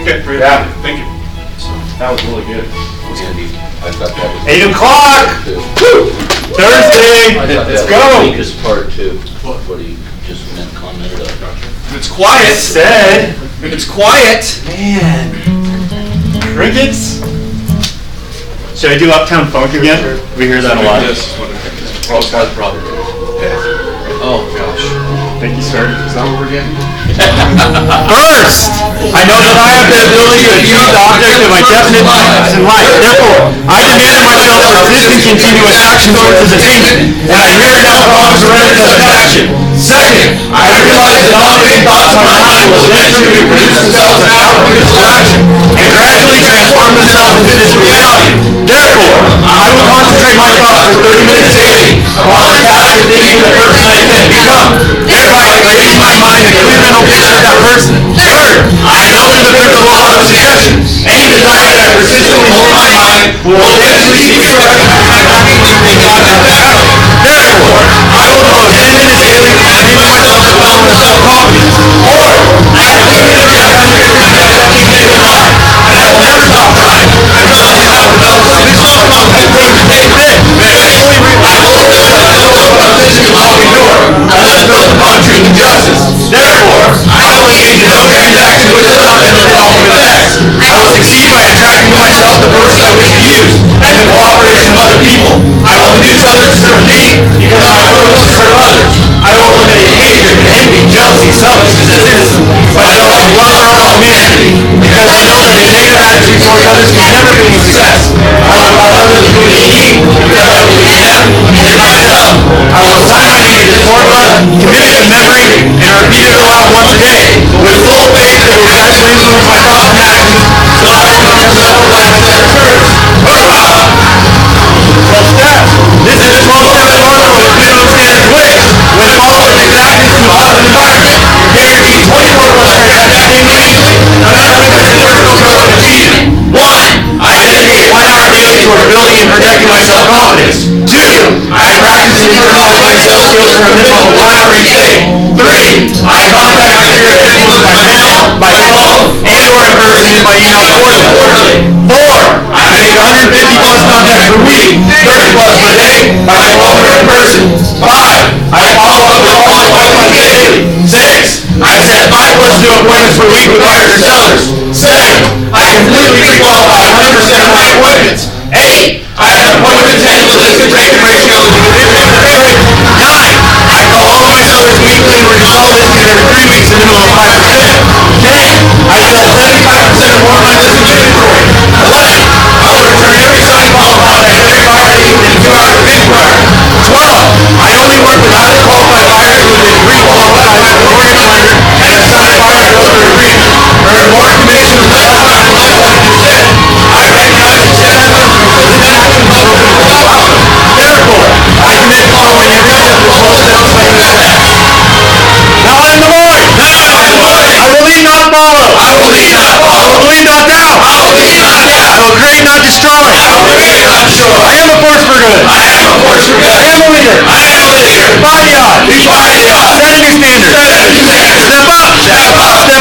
Okay, great. Yeah. Thank you. That was really good. I thought that was 8 o'clock! Thursday! Let's go! The weakest part too. What he just meant commented on. If it's quiet, Said, if it's quiet, man, crickets? Should I do Uptown Funk again? We hear that a lot. this is what I think is Oh, Scott's brother. Oh gosh. Thank you, sir. Is that what we're getting? First, I know that I have the ability to achieve the object of my definite purpose in life. Therefore, I demand of myself persistent, continuous action towards its attainment, and I hereby promise to render such action. Second, I realize that dominating thoughts in my mind will eventually reproduce themselves in outward physical action, and gradually transform themselves into this reality. Therefore, I will concentrate my thoughts for 30 minutes daily upon the task of thinking of the person I intend to become, thereby creating in my mind a clear mental picture of that person. Third, I know in the principle of suggestion, any desire that I persistently hold in my mind will eventually cease to recognize when God has that. Therefore, I will devote 10 minutes daily to training myself to develop self-confidence. Fourth, I have limited objectives in daily life, and I will never stop trying until I have developed sufficient self-confidence to take fit. I will fulfill my vision of all endure, unless built upon truth and justice. Therefore, I will engage in no transaction which does not benefit all human effects. I will succeed by attracting to myself the person I wish to use, and the cooperation of other people. I will induce others to serve me, because I will to serve others. I will eliminate hatred, envy, jealousy, selfishness, and cynicism, by developing love for all humanity, because I know that a negative attitude towards others can never be a success. I will allow others to believe in me, because I believe in them, and in myself. I will assign my name to this formula, commit it to memory, and repeat it aloud once a day, with full faith that it will eventually influence my thoughts and actions, so I can become the whole life that occurs. Hoorah! 12 steps. This is a 12-step formula with minimum standard weight. When followed with exactness to a positive environment, guaranteed 24-hour activity, none of the personal growth and achievement. 1. I dedicate 1 hour daily toward building and protecting my self-confidence. 2. I practice and internalize my self-skills for a minimum of 1 hour each day. 3. I contact my spirit influence by mail, by phone, and or in person in my email quarterly. 4. I make 150 plus contacts per week, 30 plus per day, by phone or in person. 5. I follow up with all my appointments daily. 6. I set 5 plus new appointments per week with buyers or sellers. 7. I completely pre-qualify 100% of my appointments. 8. I have appointment attendance listed ratio to the 9. I call all my sellers weekly and recall listing every 3 weeks a minimum of 5%. 10. I sell 75% or more of my listed inventory. 11. I will return every signed call contact every buyer within 2 hours of inquiry. 12. I only work with highly qualified buyers who have been pre-qualified by the mortgage lender and have signed buyer broker agreement. Earn more commission than the last time I said. I recognize the 10 members of the national broker outcome. Therefore, I commit following every step of the 12 steps by the step. Now I am the Lord. I will lead, not follow. I will lead, not doubt. I will create, not destroy. I am a force for good. I am a leader. Defy the odds. Set a new standard. Step up. Right.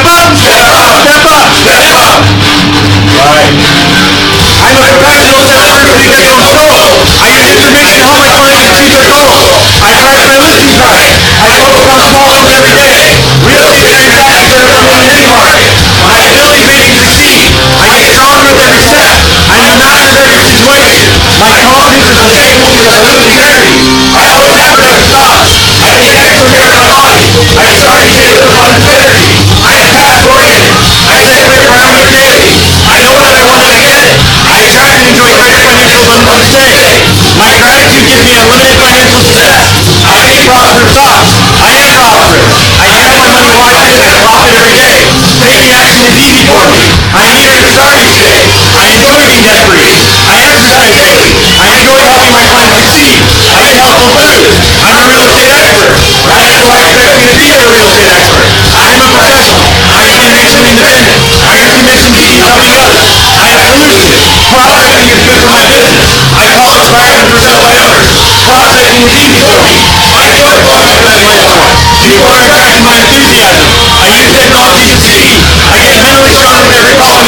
I'm a professional salesperson who gets from soul. I use information to help my clients achieve their goals. I price my listing price. I focus on small deals every day. Real estate transactions are available in any market. My ability makes me succeed. I get stronger with every step. I'm the master of every situation. My confidence is unshakable because I live in clarity. I always have better thoughts. I take extra care of my body. I start each day with a positive energy. I am task-oriented. I set clear parameters daily. I know what I want and I get it. I attract and enjoy greater financial abundance each day. My gratitude gives me unlimited financial success. I think positive thoughts. I am prosperous. I handle my money wisely and I profit every day. Taking action is easy for me. I am eager to start each day. I enjoy being debt-free. I exercise daily. I enjoy helping my clients succeed. I eat healthful food. I'm a real estate expert. Rather do I expect me to be a real estate expert. I am a professional. I am financially independent. I earn commission fees helping others. I have solutions. Prospecting is good for my business. I call inspiring for sale by others. Prospecting is easy for me. I enjoy prospecting myself. People are attracted to my enthusiasm. I use technology to succeed. I get mentally strong with every call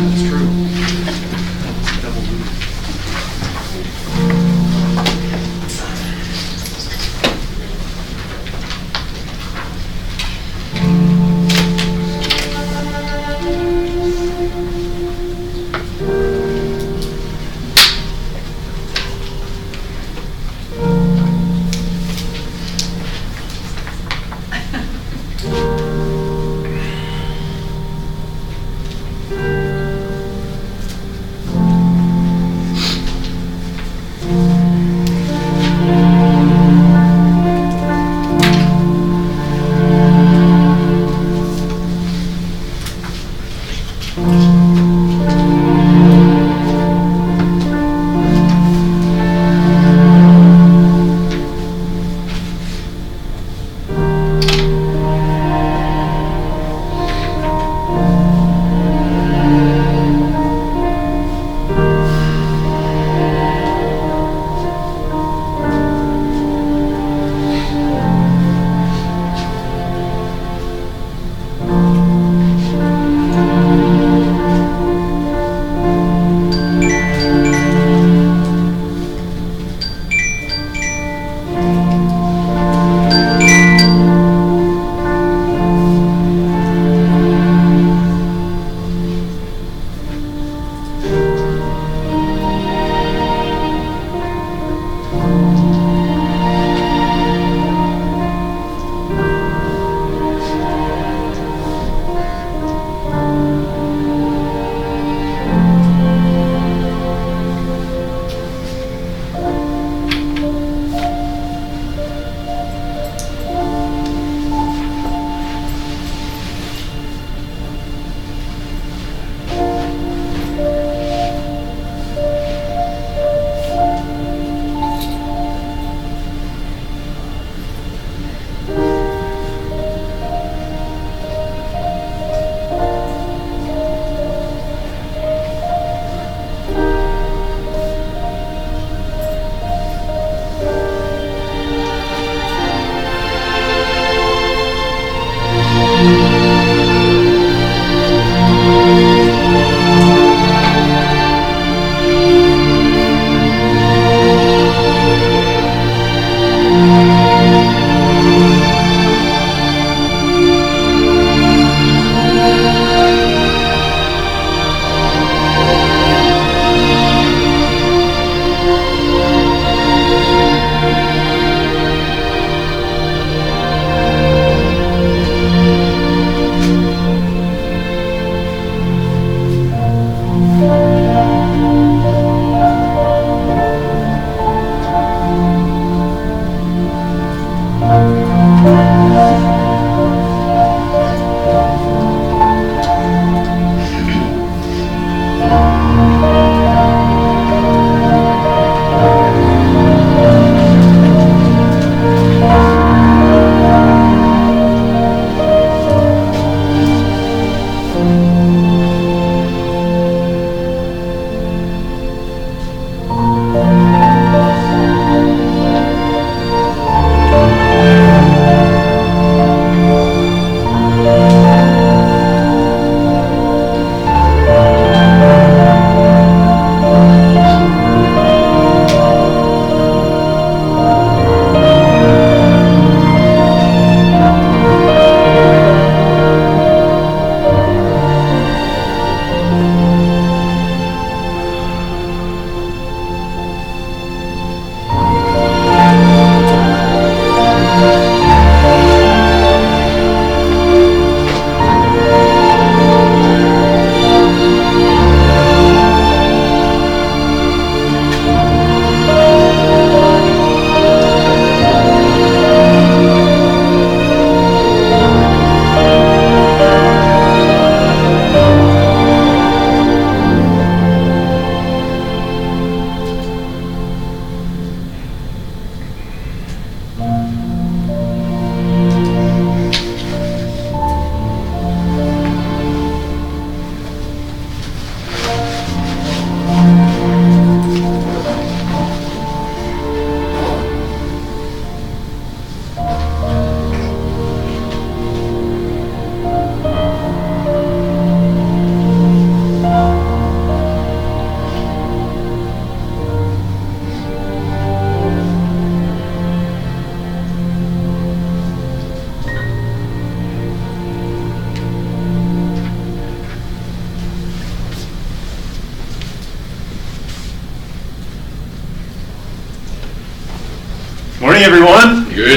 That's true. Double booted.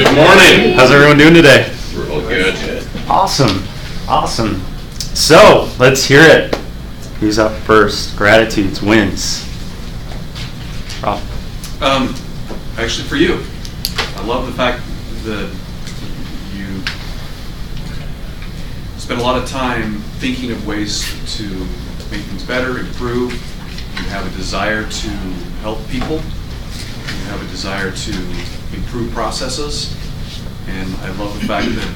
Good morning. How's everyone doing today? Real good. Awesome. So, let's hear it. Who's up first? Gratitudes, wins. Rob. Actually, for you, I love the fact that you spend a lot of time thinking of ways to make things better, improve. You have a desire to help people. You have a desire to improve processes. And I love the fact that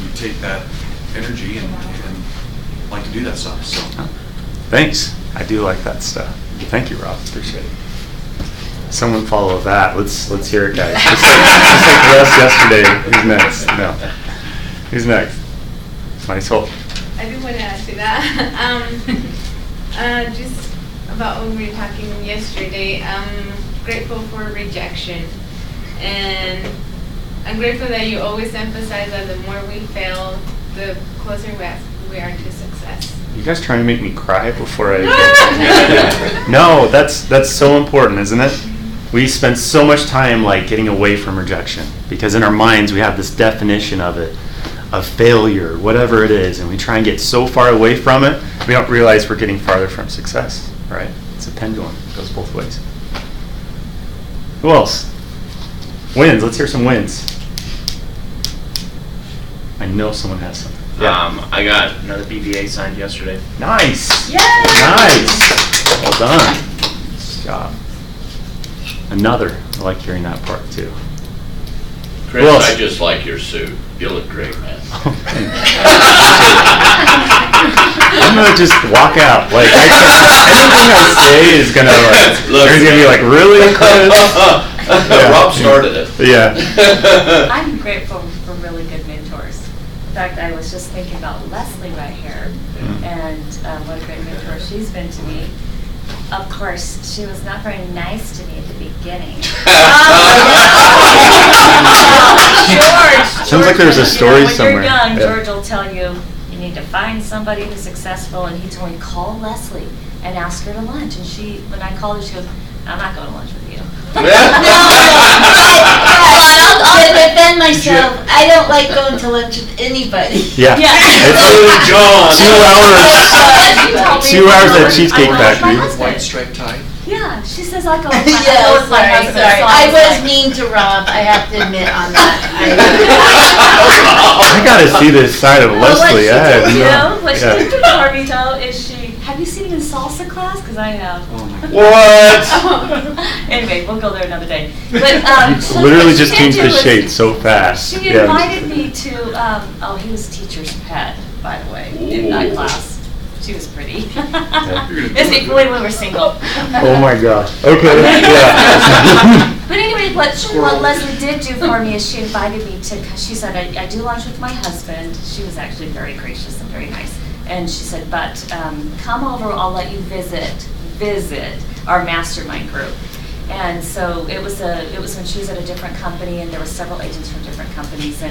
you take that energy and like to do that stuff. So, Thanks. I do like that stuff. Thank you, Rob. Appreciate it. Someone follow that. Let's hear it, guys. Just like the rest yesterday. Who's next? No. Who's next? Nice hope. I do want to ask you that. Just about when we were talking yesterday, I'm grateful for rejection. And I'm grateful that you always emphasize that the more we fail, the closer we are to success. You guys trying to make me cry before I get No, that's so important, isn't it? We spend so much time like getting away from rejection because in our minds we have this definition of it, of failure, whatever it is, and we try and get so far away from it, we don't realize we're getting farther from success, right? It's a pendulum. It goes both ways. Who else? Wins. Let's hear some wins. I know someone has some. I got another BBA signed yesterday. Nice. Yay! Nice. Well done. Good job. Another. I like hearing that part too. Chris, Who else? I just like your suit. You look great, man. I'm gonna just walk out. Like anything I say is gonna like. Everyone's gonna be like, really, Chris? Rob started it. Yeah. I'm grateful for really good mentors. In fact, I was just thinking about Leslie right here, and what a great mentor she's been to me. Of course, she was not very nice to me at the beginning. George. Sounds like there's a story when somewhere. you're young, Yeah. George will tell you need to find somebody who's successful, and he told me, call Leslie and ask her to lunch. And when I called her, she goes, I'm not going to lunch with you. I'll defend myself. I don't like going to lunch with anybody. Yeah. It's John. 2 hours at Cheesecake I Factory. love my white husband. striped tie. Yeah, she says I'll go with my, Yeah, I'll go with my sorry. husband. So I was like, mean to Rob, I have to admit on that. I gotta see this side of Leslie. I had no- what she yeah. did for me though is have you seen him in salsa class? Because I have. Oh my God. What? Anyway, we'll go there another day. But You literally just changed the shade so fast. She Yeah. invited me to, he was teacher's pet, by the way, in that class. She was pretty. It's before we were single. Oh my gosh. Okay. Yeah. But anyway, what Leslie did do for me is she invited me to, she said, I do lunch with my husband. She was actually very gracious and very nice. And she said, but come over, I'll let you visit our mastermind group. And so it was when she was at a different company, and there were several agents from different companies,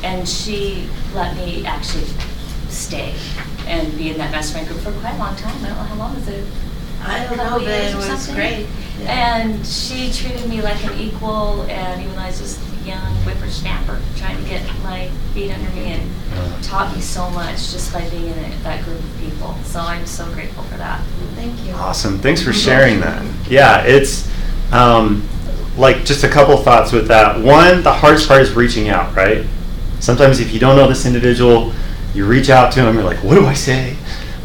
and she let me actually stay and be in that mastermind group for quite a long time. I don't know how long was it. I don't know, Couple but years it or was something. great. Yeah. And she treated me like an equal, and even though I was just a young whippersnapper trying to get my feet under me, and taught me so much just by being in that group of people. So I'm so grateful for that. Thank you. Awesome. Thanks for sharing that. Yeah, it's like just a couple thoughts with that. One, the hardest part is reaching out, right? Sometimes if you don't know this individual, you reach out to them, you're like, what do I say?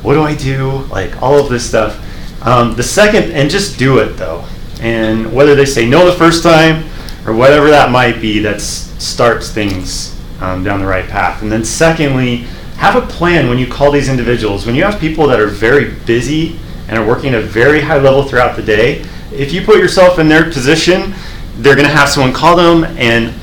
What do I do? Like all of this stuff. The second, and just do it though. And whether they say no the first time or whatever that might be, that starts things down the right path. And then secondly, have a plan when you call these individuals. When you have people that are very busy and are working at a very high level throughout the day, if you put yourself in their position, they're going to have someone call them. And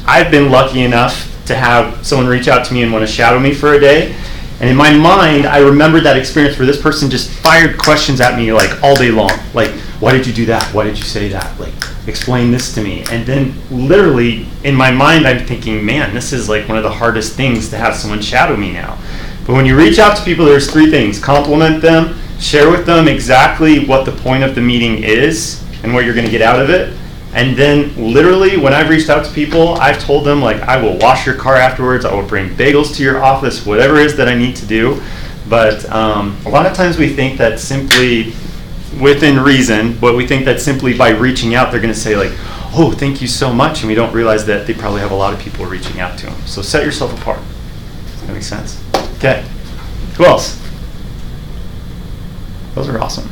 I've been lucky enough to have someone reach out to me and want to shadow me for a day. And in my mind, I remembered that experience where this person just fired questions at me like all day long. Like, why did you do that? Why did you say that? Like, explain this to me. And then literally in my mind, I'm thinking, man, this is like one of the hardest things to have someone shadow me now. But when you reach out to people, there's three things. Compliment them, share with them exactly what the point of the meeting is and what you're going to get out of it, And then literally when I've reached out to people, I've told them, like, I will wash your car afterwards, I will bring bagels to your office, whatever it is that I need to do. But a lot of times we think that simply within reason, but we think that simply by reaching out, they're going to say, like, oh, thank you so much. And we don't realize that they probably have a lot of people reaching out to them. So set yourself apart. Does that make sense? Okay. Who else? Those are awesome.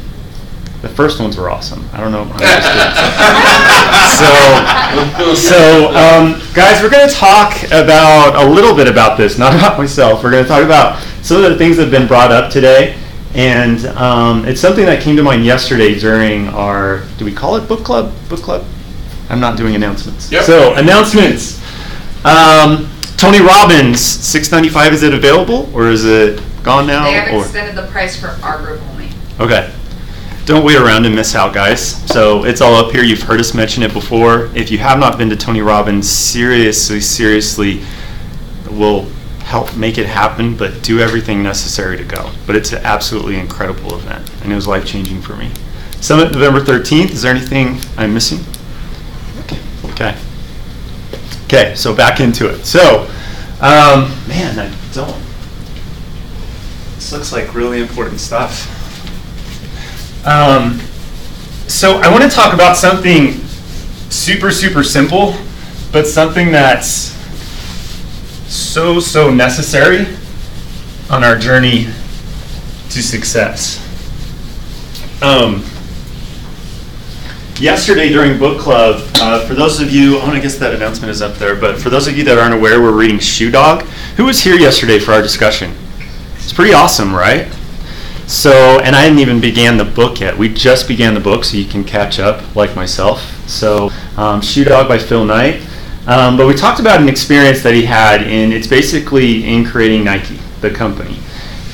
The first ones were awesome. I don't know. Guys, we're going to talk about a little bit about this, not about myself. We're going to talk about some of the things that have been brought up today. And it's something that came to mind yesterday during our, do we call it book club? Book club? I'm not doing announcements. Yep. So, announcements. Tony Robbins, $6.95, is it available? Or is it gone now? They have or? extended the price for our group only. Okay. Don't wait around and miss out, guys. So it's all up here. You've heard us mention it before. If you have not been to Tony Robbins, seriously, we'll help make it happen, but do everything necessary to go. But it's an absolutely incredible event, and it was life-changing for me. Summit November 13th. Is there anything I'm missing? Okay, so back into it. So, man, I don't. This looks like really important stuff. So I want to talk about something super simple, but something that's so necessary on our journey to success. Yesterday during book club, for those of you, I guess that announcement is up there, but for those of you that aren't aware, we're reading Shoe Dog. Who was here yesterday for our discussion? It's pretty awesome, right? So, and I hadn't even began the book yet. We just began the book, so you can catch up like myself. So, Shoe Dog by Phil Knight. But we talked about an experience that he had it's basically in creating Nike, the company.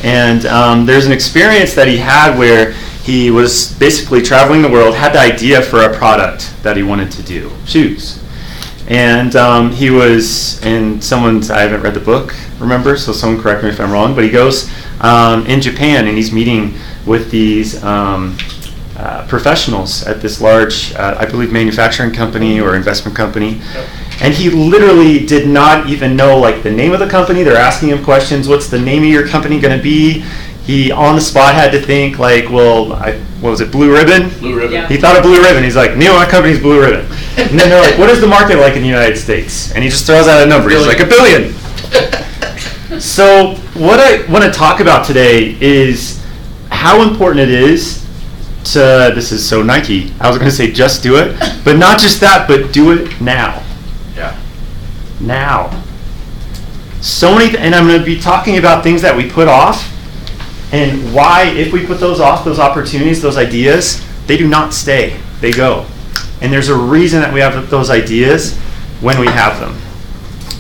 And there's an experience that he had where he was basically traveling the world, had the idea for a product that he wanted to do, shoes. And he was in I haven't read the book, remember, so someone correct me if I'm wrong, but he goes in Japan and he's meeting with these professionals at this large, I believe, manufacturing company or investment company. Yep. And he literally did not even know, like, the name of the company. They're asking him questions. What's the name of your company going to be? He, on the spot, had to think, like, well, what was it, Blue Ribbon? Blue Ribbon. Yeah. He thought of Blue Ribbon. He's like, Neil, my company's Blue Ribbon. And then they're like, what is the market like in the United States? And he just throws out a number. He's like, $1 billion. So what I want to talk about today is how important it is to, this is so Nike, I was going to say just do it, but not just that, but do it now. Yeah. Now. So many, and I'm going to be talking about things that we put off, and why, if we put those off, those opportunities, those ideas, they do not stay. They go. And there's a reason that we have those ideas when we have them.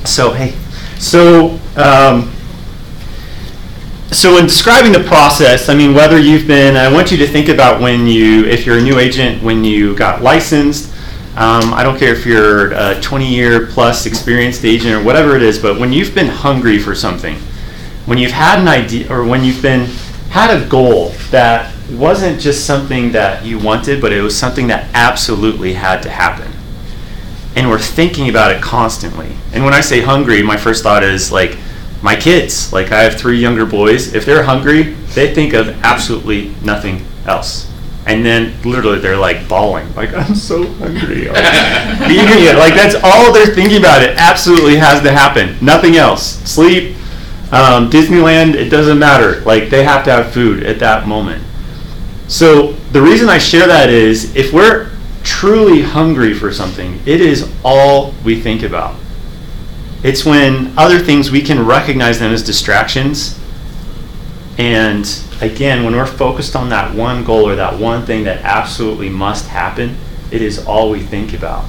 So, hey. So in describing the process, I mean, whether you've been, I want you to think about if you're a new agent, when you got licensed. I don't care if you're a 20-year plus experienced agent or whatever it is, but when you've been hungry for something, when you've had an idea, or when you've had a goal that wasn't just something that you wanted, but it was something that absolutely had to happen. And we're thinking about it constantly. And when I say hungry, my first thought is, like, my kids. Like, I have 3 younger boys. If they're hungry, they think of absolutely nothing else. And then literally they're like bawling, like, I'm so hungry. Eating it. Like, that's all they're thinking about. It absolutely has to happen. Nothing else. Sleep, Disneyland, it doesn't matter. Like, they have to have food at that moment. So the reason I share that is, if we're truly hungry for something, it is all we think about. It's when other things, we can recognize them as distractions. And again, when we're focused on that one goal or that one thing that absolutely must happen, it is all we think about.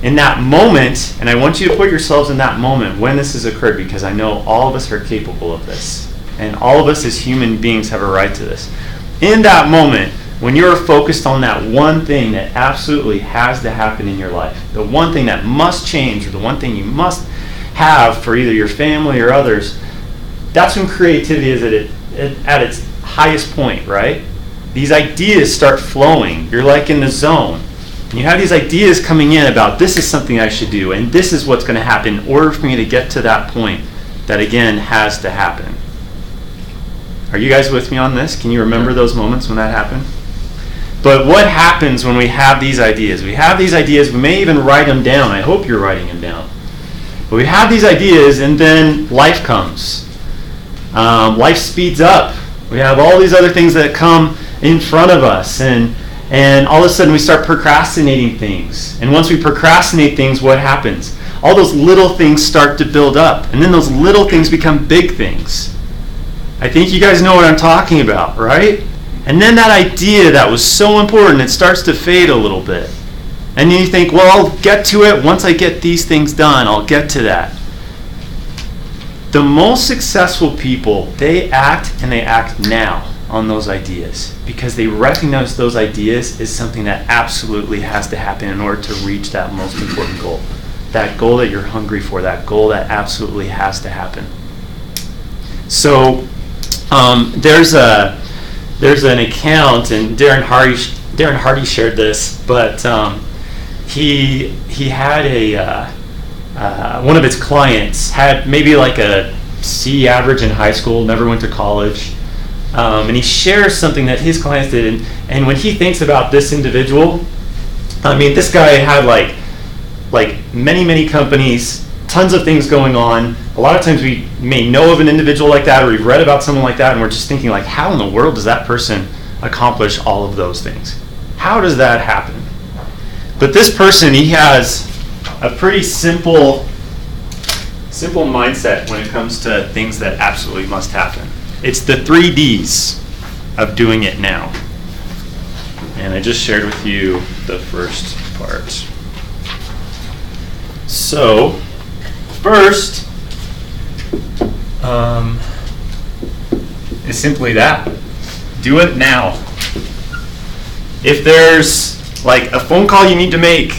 In that moment, and I want you to put yourselves in that moment when this has occurred, because I know all of us are capable of this. And all of us as human beings have a right to this. In that moment, when you're focused on that one thing that absolutely has to happen in your life, the one thing that must change, or the one thing you must have for either your family or others, that's when creativity is at its highest point, right? These ideas start flowing. You're like in the zone. And you have these ideas coming in about this is something I should do, and this is what's going to happen in order for me to get to that point that, again, has to happen. Are you guys with me on this? Can you remember those moments when that happened? But what happens when we have these ideas? We have these ideas, we may even write them down. I hope you're writing them down. But we have these ideas, and then life comes. Life speeds up. We have all these other things that come in front of us, and all of a sudden we start procrastinating things. And once we procrastinate things, what happens? All those little things start to build up, and then those little things become big things. I think you guys know what I'm talking about, right? And then that idea that was so important, it starts to fade a little bit. And then you think, well, I'll get to it once I get these things done. I'll get to that. The most successful people, they act, and they act now on those ideas because they recognize those ideas is something that absolutely has to happen in order to reach that most important goal. That goal that you're hungry for, that goal that absolutely has to happen. So there's an account, and Darren Hardy shared this, but he had one of his clients had maybe like a C average in high school, never went to college, and he shares something that his clients did, and when he thinks about this individual, I mean, this guy had like many companies, tons of things going on. A lot of times we may know of an individual like that, or we've read about someone like that, and we're just thinking like, how in the world does that person accomplish all of those things? How does that happen? But this person, he has a pretty simple mindset when it comes to things that absolutely must happen. It's the 3 Ds of doing it now. And I just shared with you the first part. So, first is simply that. Do it now. If there's like a phone call you need to make,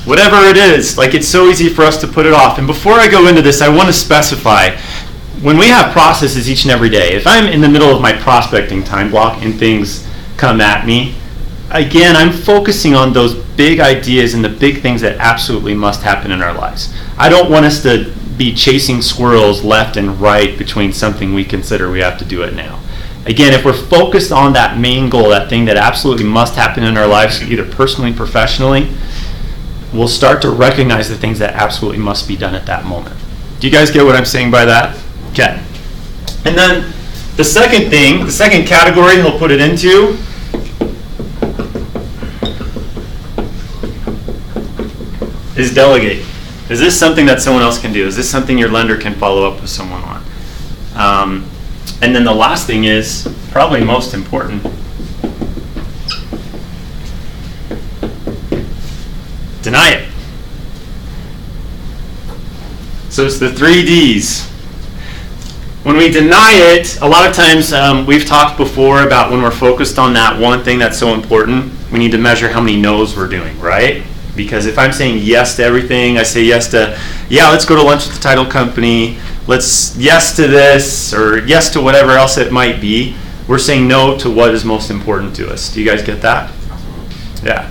whatever it is, like it's so easy for us to put it off. And before I go into this, I want to specify, when we have processes each and every day, if I'm in the middle of my prospecting time block and things come at me, again, I'm focusing on those big ideas and the big things that absolutely must happen in our lives. I don't want us to be chasing squirrels left and right between something we consider we have to do it now. Again, if we're focused on that main goal, that thing that absolutely must happen in our lives, either personally, professionally, we'll start to recognize the things that absolutely must be done at that moment. Do you guys get what I'm saying by that? Okay. And then the second thing, the second category he'll put it into is delegate. Is this something that someone else can do? Is this something your lender can follow up with someone on? And then the last thing is probably most important. Deny it. So it's the 3 Ds. When we deny it, a lot of times we've talked before about when we're focused on that one thing that's so important, we need to measure how many no's we're doing, right? Because if I'm saying yes to everything, I say yes to, yeah, let's go to lunch with the title company, yes to this, or yes to whatever else it might be, we're saying no to what is most important to us. Do you guys get that? Yeah.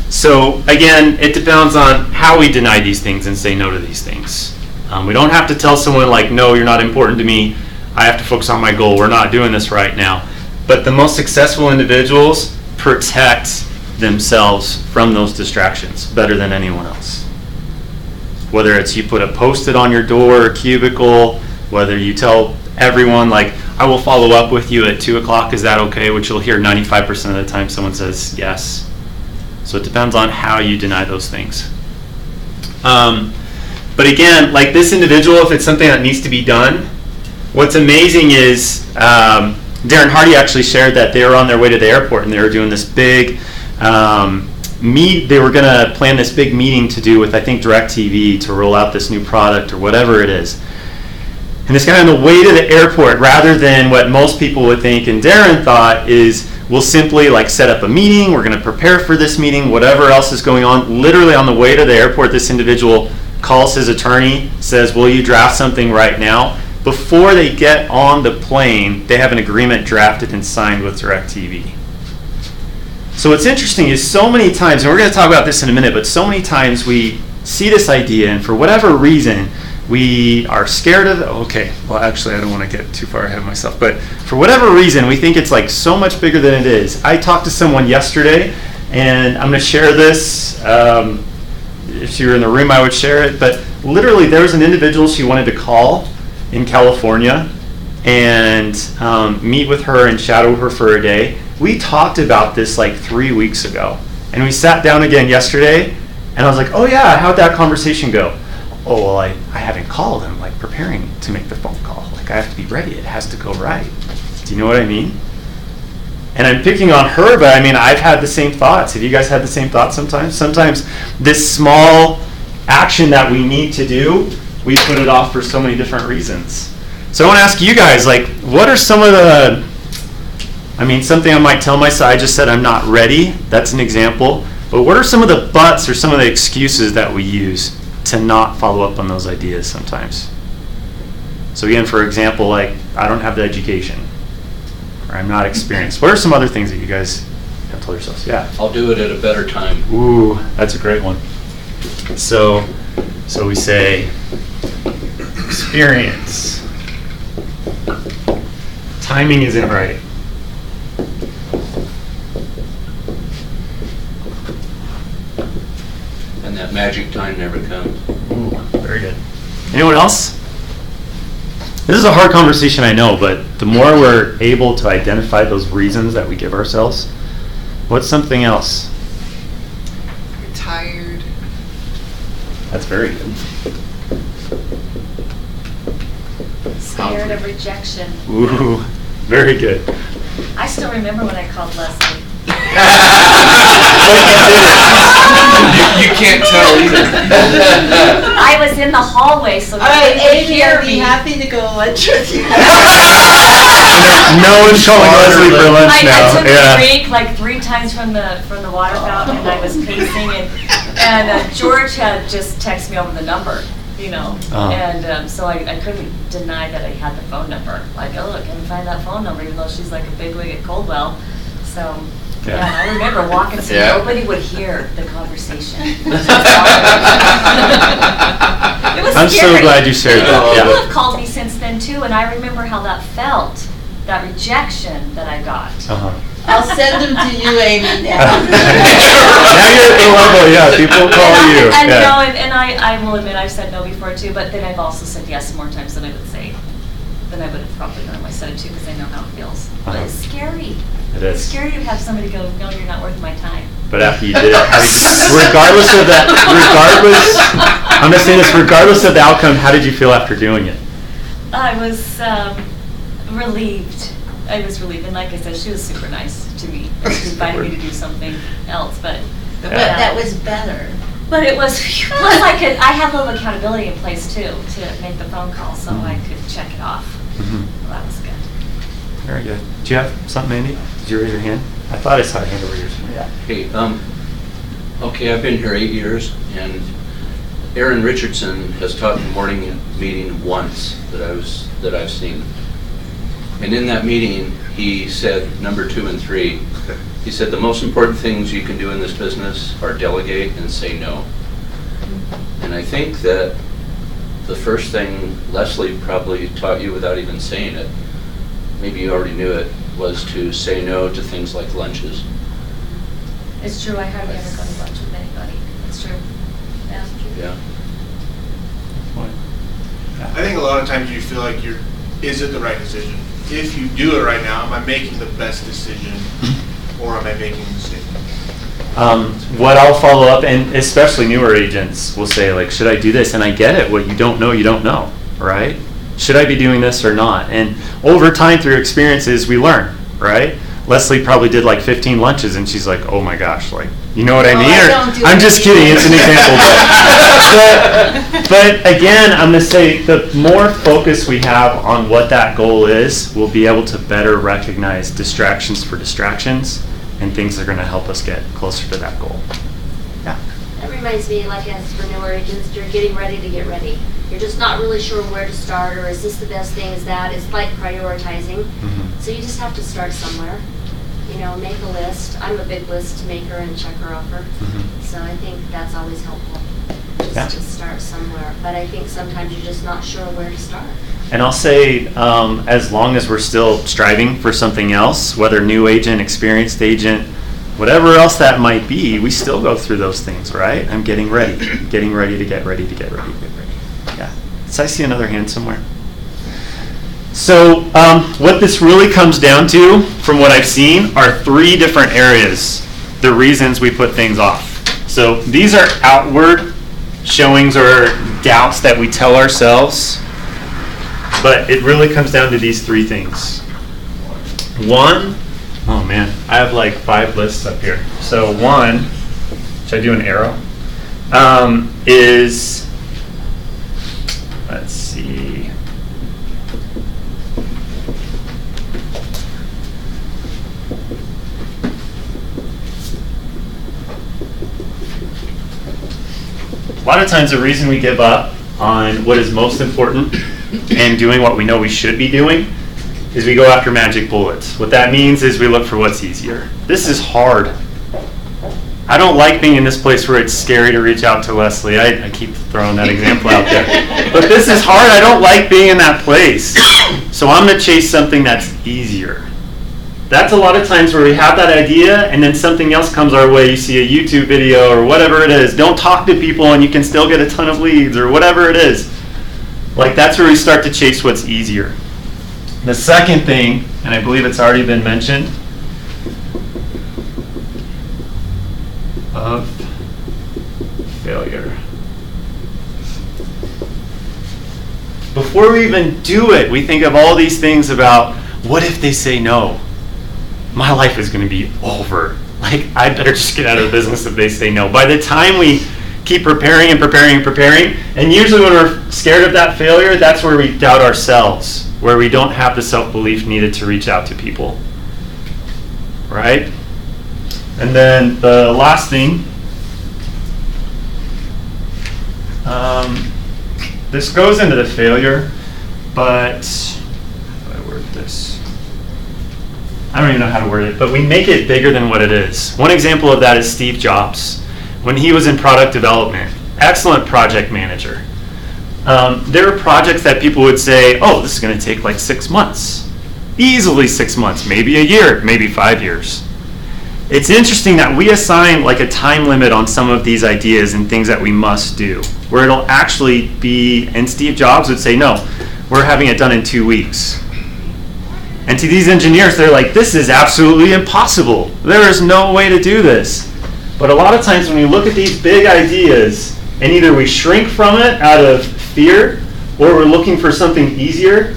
So again, it depends on how we deny these things and say no to these things. We don't have to tell someone like, no, you're not important to me, I have to focus on my goal, we're not doing this right now. But the most successful individuals protect themselves from those distractions better than anyone else. Whether it's you put a post-it on your door or cubicle, whether you tell everyone like, I will follow up with you at 2 o'clock, is that okay? Which you'll hear 95% of the time someone says yes. So it depends on how you deny those things. But again, like this individual, if it's something that needs to be done, what's amazing is Darren Hardy actually shared that they were on their way to the airport and they were doing this big they were going to plan this big meeting to do with, I think, DirecTV to roll out this new product or whatever it is. And this guy on the way to the airport, rather than what most people would think and Darren thought is, we'll simply like set up a meeting, we're going to prepare for this meeting, whatever else is going on. Literally on the way to the airport, this individual calls his attorney, says, will you draft something right now? Before they get on the plane, they have an agreement drafted and signed with DirecTV. So what's interesting is so many times, and we're going to talk about this in a minute, but so many times we see this idea, and for whatever reason, we are scared of it. Okay, well, actually, I don't want to get too far ahead of myself, but for whatever reason, we think it's like so much bigger than it is. I talked to someone yesterday, and I'm going to share this. If you were in the room, I would share it, but literally there was an individual she wanted to call in California and meet with her and shadow her for a day. We talked about this like 3 weeks ago, and we sat down again yesterday, and I was like, oh yeah, how'd that conversation go? Oh, well, I haven't called. I'm like preparing to make the phone call. Like, I have to be ready. It has to go right. Do you know what I mean? And I'm picking on her, but I mean, I've had the same thoughts. Have you guys had the same thoughts sometimes? Sometimes this small action that we need to do, we put it off for so many different reasons. So I want to ask you guys, like, what are some of the, something I might tell myself, I just said I'm not ready. That's an example. But what are some of the buts or some of the excuses that we use to not follow up on those ideas sometimes? So again, for example, like, I don't have the education, or I'm not experienced. What are some other things that you guys have told yourselves? Yeah. I'll do it at a better time. Ooh, that's a great one. So we say experience. Timing isn't right. And that magic time never comes. Ooh, very good. Anyone else? This is a hard conversation, I know, but the more we're able to identify those reasons that we give ourselves, what's something else? You're tired. That's very good. Scared of rejection. Ooh, very good. I still remember when I called Leslie. You can't tell either. I was in the hallway, so All right, nobody could Amy, hear I'd be me. happy to go lunch with you. No one's calling Leslie for lunch I now. took a Yeah. break like 3 times from the water fountain, and I was pacing, and George had just texted me over the number, and so I couldn't deny that I had the phone number. Like, oh, look, I can find that phone number, even though she's like a bigwig at Coldwell. So. Yeah, and I remember walking so nobody would hear the conversation. It was I'm scary. so glad you shared that. People Yeah. have called me since then too, and I remember how that felt, that rejection that I got. Uh-huh. I'll send them to you, Amy, now. Now you're at the level, yeah, people call you. And Yeah. and I will admit I've said no before too, but then I've also said yes more times than I would say. Then I would have probably normally said it too, because I know how it feels. But it's scary. It It's is. scary to have somebody go, no, you're not worth my time. But after you did it, regardless of that, I'm going to say this, regardless of the outcome, how did you feel after doing it? I was relieved. I was relieved, and like I said, she was super nice to me. She invited me to do something else, but But that was better. But it was, plus I have a little accountability in place too, to make the phone call, so I could check it off. Mhm. Well, that was good. Very good. Do you have something, Andy? Did you raise your hand? I thought I saw a hand over yours. Yeah. Hey, okay, I've been here 8 years, and Aaron Richardson has taught the morning meeting once that I've seen. And in that meeting, he said number 2 and 3. He said the most important things you can do in this business are delegate and say no. And I think that the first thing Leslie probably taught you without even saying it, maybe you already knew it, was to say no to things like lunches. It's true, I hardly ever go to lunch with anybody. It's true. Yeah. Yeah. I think a lot of times you feel like is it the right decision? If you do it right now, am I making the best decision, or am I making a mistake? What I'll follow up, and especially newer agents will say, like, should I do this? And I get it. What you don't know, right? Should I be doing this or not? And over time, through experiences, we learn, right? Leslie probably did like 15 lunches, and she's like, oh my gosh, like, you know what I mean? I'm just kidding, it's an example. But again, I'm going to say the more focus we have on what that goal is, we'll be able to better recognize distractions for distractions and things that are going to help us get closer to that goal. Yeah. That reminds me, like as for newer agents, you're getting ready to get ready. You're just not really sure where to start, or is this the best thing, is that? It's like prioritizing. Mm-hmm. So you just have to start somewhere. make a list. I'm a big list maker and checker offer. So I think that's always helpful, just to start somewhere. But I think sometimes you're just not sure where to start. And I'll say, as long as we're still striving for something else, whether new agent, experienced agent, whatever else that might be, we still go through those things, right? I'm getting ready to get ready to get ready. Yeah. So I see another hand somewhere. So what this really comes down to, from what I've seen, are 3 different areas, the reasons we put things off. So these are outward showings or doubts that we tell ourselves, but it really comes down to these 3 things. 1, oh man, I have like 5 lists up here. So 1, should I do an arrow? Is, let's see. A lot of times the reason we give up on what is most important and doing what we know we should be doing is we go after magic bullets. What that means is we look for what's easier. This is hard. I don't like being in this place where it's scary to reach out to Leslie. I keep throwing that example out there. But this is hard. I don't like being in that place. So I'm going to chase something that's easier. That's a lot of times where we have that idea and then something else comes our way. You see a YouTube video or whatever it is. Don't talk to people and you can still get a ton of leads or whatever it is. Like, that's where we start to chase what's easier. The second thing, and I believe it's already been mentioned, of failure. Before we even do it, we think of all these things about, what if they say no? My life is going to be over. Like, I better just get out of the business if they say no. By the time we keep preparing and preparing and preparing, and usually when we're scared of that failure, that's where we doubt ourselves, where we don't have the self-belief needed to reach out to people. Right? And then the last thing, this goes into the failure, but how do I word this? I don't even know how to word it, but we make it bigger than what it is. One example of that is Steve Jobs. When he was in product development, excellent project manager. There were projects that people would say, oh, this is going to take like 6 months. Easily 6 months, maybe a year, maybe 5 years. It's interesting that we assign like a time limit on some of these ideas and things that we must do, where it'll actually be, and Steve Jobs would say, no, we're having it done in 2 weeks. And to these engineers, they're like, this is absolutely impossible. There is no way to do this. But a lot of times when we look at these big ideas, and either we shrink from it out of fear, or we're looking for something easier,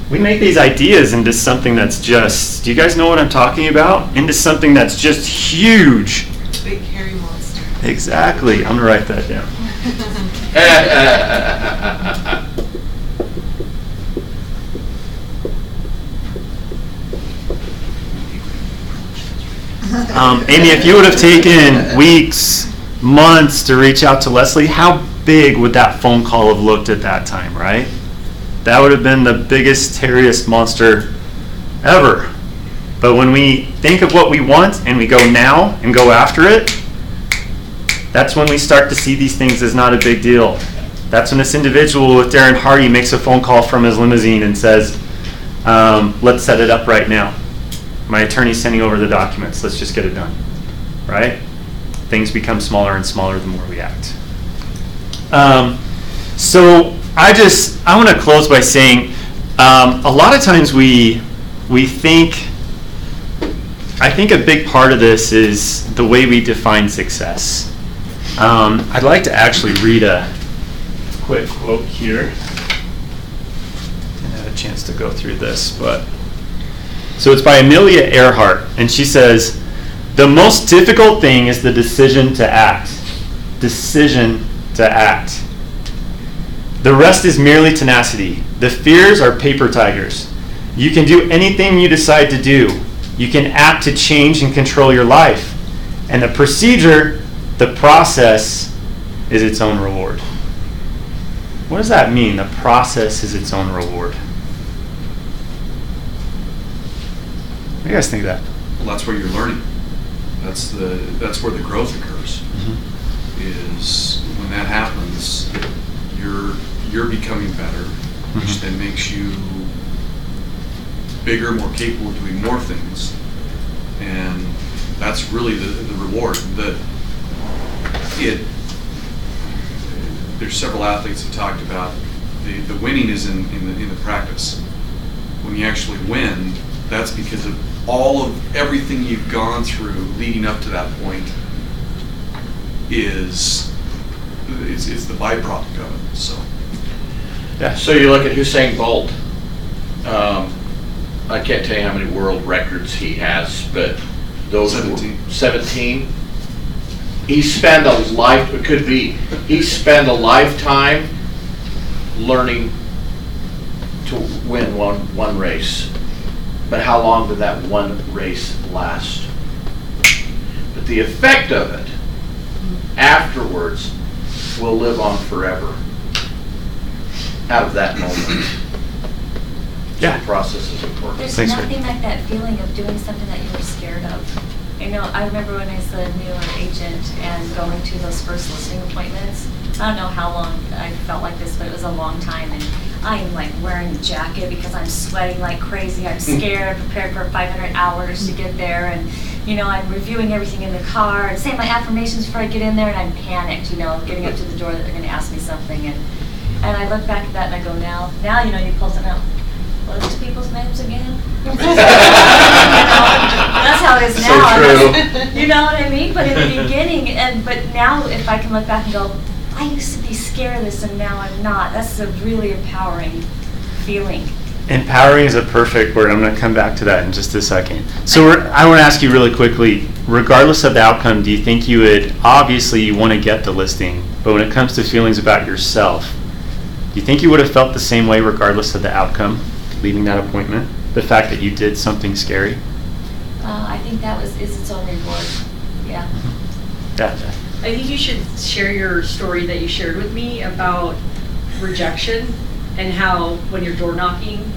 we make these ideas into something that's just, do you guys know what I'm talking about? Into something that's just huge. Big hairy monster. Exactly. I'm going to write that down. Amy, if you would have taken weeks, months to reach out to Leslie, how big would that phone call have looked at that time, right? That would have been the biggest, hairiest monster ever. But when we think of what we want and we go now and go after it, that's when we start to see these things as not a big deal. That's when this individual with Darren Hardy makes a phone call from his limousine and says, let's set it up right now. My attorney's sending over the documents. Let's just get it done. Right? Things become smaller and smaller the more we act. So I want to close by saying, a lot of times we think, I think a big part of this is the way we define success. I'd like to actually read a quick quote here. Didn't have a chance to go through this, but so it's by Amelia Earhart, and she says, the most difficult thing is the decision to act. Decision to act. The rest is merely tenacity. The fears are paper tigers. You can do anything you decide to do. You can act to change and control your life. And the procedure, the process, is its own reward. What does that mean? The process is its own reward. What do you guys think of that? well, that's where you're learning. That's where the growth occurs. Is when that happens, you're becoming better, which then makes you bigger, more capable of doing more things, and that's really the reward. There's several athletes that talked about the winning is in the practice. When you actually win, that's because of everything you've gone through leading up to that point is the byproduct of it. So. Yeah. So you look at Usain Bolt. I can't tell you how many world records he has, but those 17. He spent a lifetime learning to win one race. But how long did that one race last? But the effect of it afterwards will live on forever out of that moment. Yeah. The process is important. There's Thanks, nothing like that feeling of doing something that you were scared of. You know, I remember when I was a newer agent and going to those first listing appointments. I don't know how long I felt like this, but it was a long time. And I'm like wearing a jacket because I'm sweating like crazy. I'm scared. I'm prepared for 500 hours to get there. And, you know, I'm reviewing everything in the car and saying my affirmations before I get in there. And I'm panicked, you know, getting up to the door that they're going to ask me something. And I look back at that and I go, now, you know, you pull something out. What are these people's names again? You know, that's how it is now. So true. You know what I mean? But in the beginning, but now if I can look back and go, I used to be scared of this and now I'm not. That's a really empowering feeling. Empowering is a perfect word. I'm going to come back to that in just a second. So I want to ask you really quickly, regardless of the outcome, do you think you would, obviously you want to get the listing, but when it comes to feelings about yourself, do you think you would have felt the same way regardless of the outcome? Leaving that appointment, the fact that you did something scary? I think that is its own reward. Yeah. Gotcha. I think you should share your story that you shared with me about rejection and how when you're door knocking,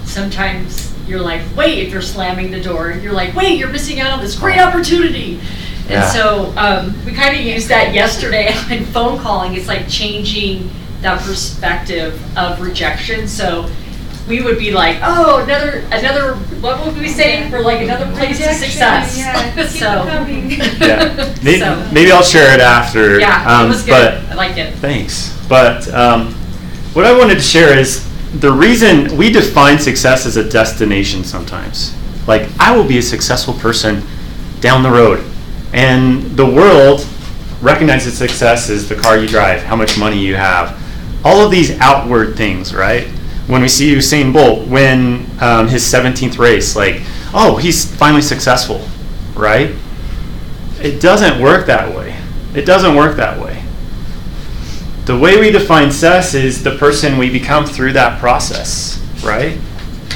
sometimes you're like, wait, if you're slamming the door, you're like, wait, you're missing out on this great opportunity. And so we kind of used that yesterday in phone calling. It's like changing that perspective of rejection. So we would be like, oh, another. What would we say for like another place of success? Yeah, keep so. coming. Yeah. Maybe I'll share it after. Yeah, it was good. But I liked it. Thanks. But what I wanted to share is the reason we define success as a destination sometimes. Like, I will be a successful person down the road, and the world recognizes success as the car you drive, how much money you have, all of these outward things, right? When we see Usain Bolt win his 17th race, like, oh, he's finally successful, right? It doesn't work that way. It doesn't work that way. The way we define success is the person we become through that process, right?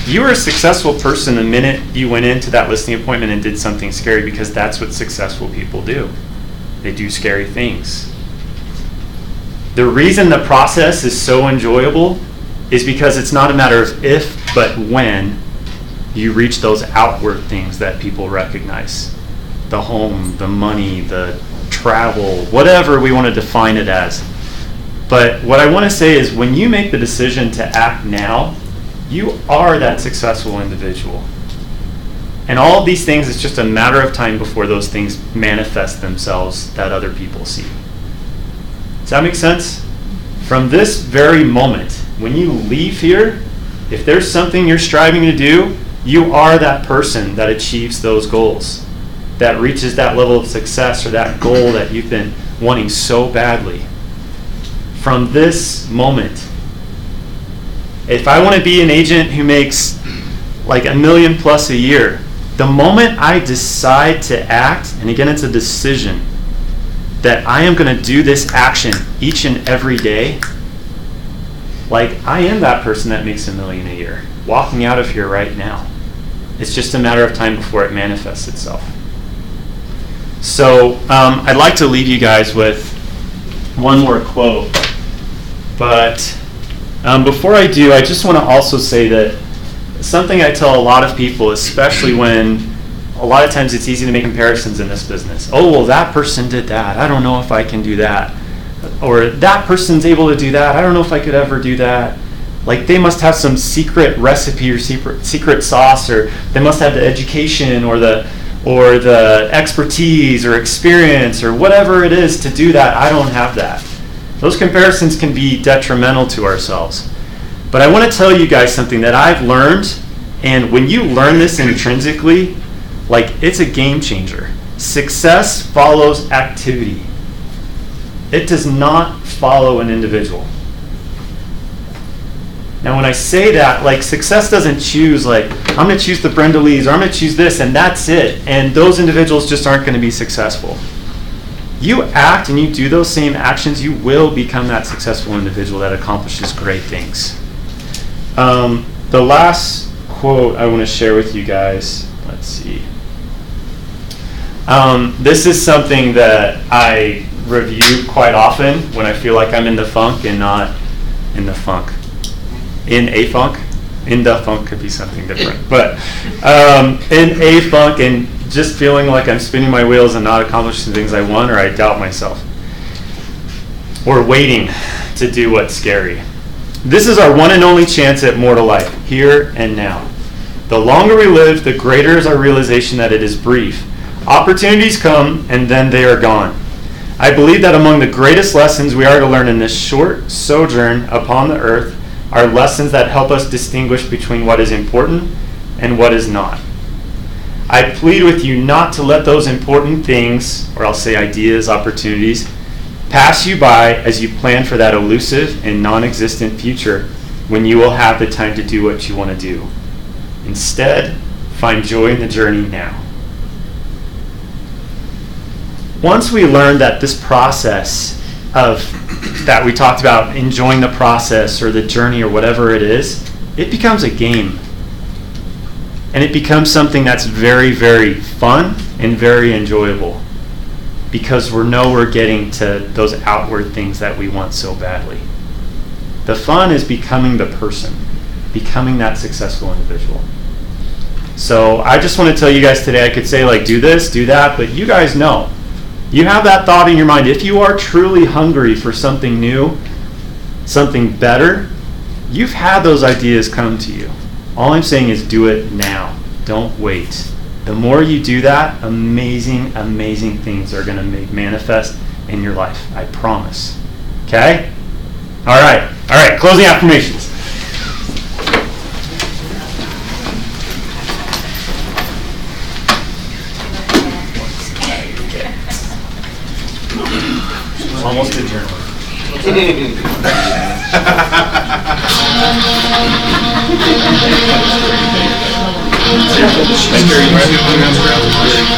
You were a successful person the minute you went into that listing appointment and did something scary, because that's what successful people do. They do scary things. The reason the process is so enjoyable is because it's not a matter of if, but when you reach those outward things that people recognize. The home, the money, the travel, whatever we want to define it as. But what I want to say is when you make the decision to act now, you are that successful individual. And all of these things, it's just a matter of time before those things manifest themselves that other people see. Does that make sense? From this very moment, when you leave here, if there's something you're striving to do, you are that person that achieves those goals, that reaches that level of success or that goal that you've been wanting so badly. From this moment, if I want to be an agent who makes like $1 million+ a year, the moment I decide to act, and again it's a decision, that I am going to do this action each and every day, like I am that person that makes $1 million a year, walking out of here right now. It's just a matter of time before it manifests itself. So I'd like to leave you guys with one more quote, but before I do, I just want to also say that something I tell a lot of people, especially when a lot of times it's easy to make comparisons in this business. Oh, well, that person did that. I don't know if I can do that. Or that person's able to do that. I don't know if I could ever do that. Like, they must have some secret recipe or secret sauce, or they must have the education or the expertise or experience or whatever it is to do that. I don't have that. Those comparisons can be detrimental to ourselves. But I want to tell you guys something that I've learned, and when you learn this intrinsically, like, it's a game changer. Success follows activity. It does not follow an individual. Now, when I say that, like, success doesn't choose, like, I'm going to choose the Brenda Lees, or I'm going to choose this, and that's it. And those individuals just aren't going to be successful. You act and you do those same actions, you will become that successful individual that accomplishes great things. The last quote I want to share with you guys, let's see. This is something that I review quite often when I feel like I'm in the funk and not in the funk. In a funk? In the funk could be something different. But in a funk and just feeling like I'm spinning my wheels and not accomplishing things I want, or I doubt myself. Or waiting to do what's scary. This is our one and only chance at mortal life, here and now. The longer we live, the greater is our realization that it is brief. Opportunities come, and then they are gone. I believe that among the greatest lessons we are to learn in this short sojourn upon the earth are lessons that help us distinguish between what is important and what is not. I plead with you not to let those important things, or I'll say ideas, opportunities, pass you by as you plan for that elusive and non-existent future when you will have the time to do what you want to do. Instead, find joy in the journey now. Once we learn that this process that we talked about, enjoying the process or the journey or whatever it is, it becomes a game. And it becomes something that's very, very fun and very enjoyable, because we're getting to those outward things that we want so badly. The fun is becoming the person, becoming that successful individual. So I just want to tell you guys today, I could say, like, do this, do that, but you guys know. You have that thought in your mind. If you are truly hungry for something new, something better, you've had those ideas come to you. All I'm saying is do it now. Don't wait. The more you do that, amazing, amazing things are going to manifest in your life. I promise. Okay? All right. Closing affirmations. Almost a journal.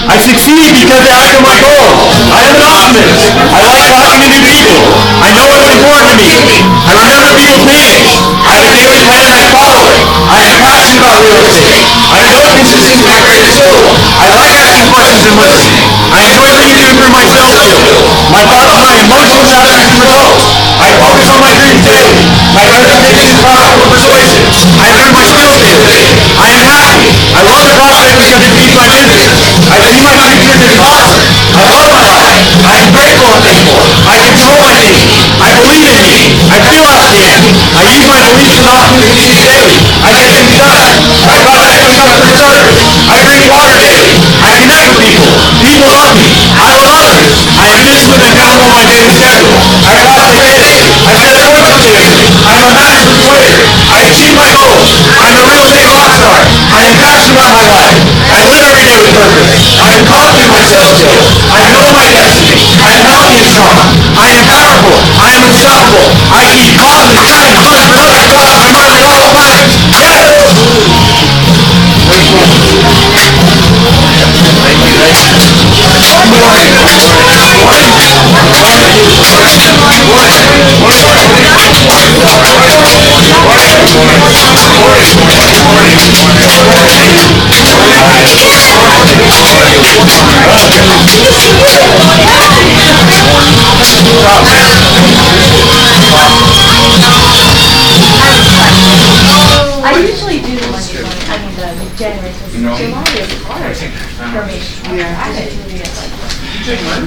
I succeed because I act on my goals. I am an optimist. I like talking to new people. I know what's important to me. I remember people's names. I have a daily plan and I follow it. I am passionate about real estate. I know consistency is my greatest goal. I like asking questions and listening. I enjoy thinking to improve my self-skills. My thoughts, my emotions, actions, and results. I focus on my dreams daily. My presentation is powerful and persuasive. I learn my skills daily. I am happy. I love the prospect because it feeds my business. I see my future as awesome. I love my life. I am grateful and thankful. I control my thinking. I believe in me. I feel outstanding. I use my beliefs and opportunities daily. I get things done. I prospect for customer service. I drink water daily. I connect with people. People love me. I love others. I am disciplined and accountable on my daily schedule. I prospect daily. I set appointments daily. I'm a master persuader. I achieve my goals. I'm a real estate rock star. I am passionate about my life. I live every day with purpose. I am confident in my self-skills. I know my destiny. I am healthy and strong. I am powerful. I am unstoppable. I keep calm and kind, fun for others, thoughts, my mind at all times. I usually do, January, because No. July is hard for me. Yeah. I didn't really get like. Take mine.